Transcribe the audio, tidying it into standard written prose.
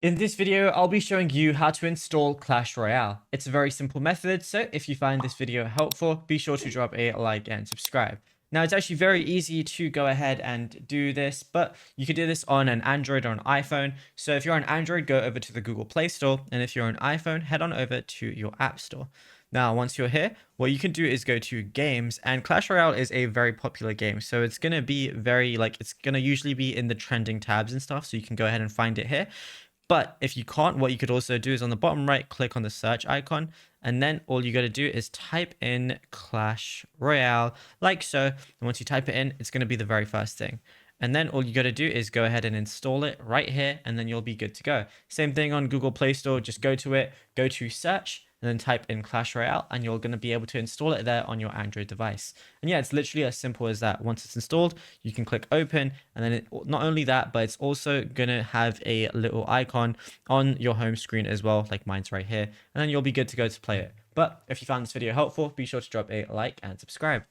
In this video, I'll be showing you how to install Clash Royale. It's a very simple method, so if you find this video helpful, be sure to drop a like and subscribe. Now, it's actually very easy to go ahead and do this, but you could do this on an Android or an iPhone. So if you're on Android, go over to the Google Play Store, and if you're on iPhone, head on over to your App Store. Now, once you're here, what you can do is go to games, and Clash Royale is a very popular game. So it's going to be it's going to usually be in the trending tabs and stuff. So you can go ahead and find it here. But if you can't, what you could also do is on the bottom right, click on the search icon, and then all you got to do is type in Clash Royale like so. And once you type it in, it's going to be the very first thing. And then all you got to do is go ahead and install it right here, and then you'll be good to go. Same thing on Google Play Store. Just go to it, go to search, and then type in Clash Royale, and you're going to be able to install it there on your Android device. And yeah, it's literally as simple as that. Once it's installed, you can click open, and then not only that, but it's also going to have a little icon on your home screen as well, like mine's right here, and then you'll be good to go to play it. But if you found this video helpful, be sure to drop a like and subscribe.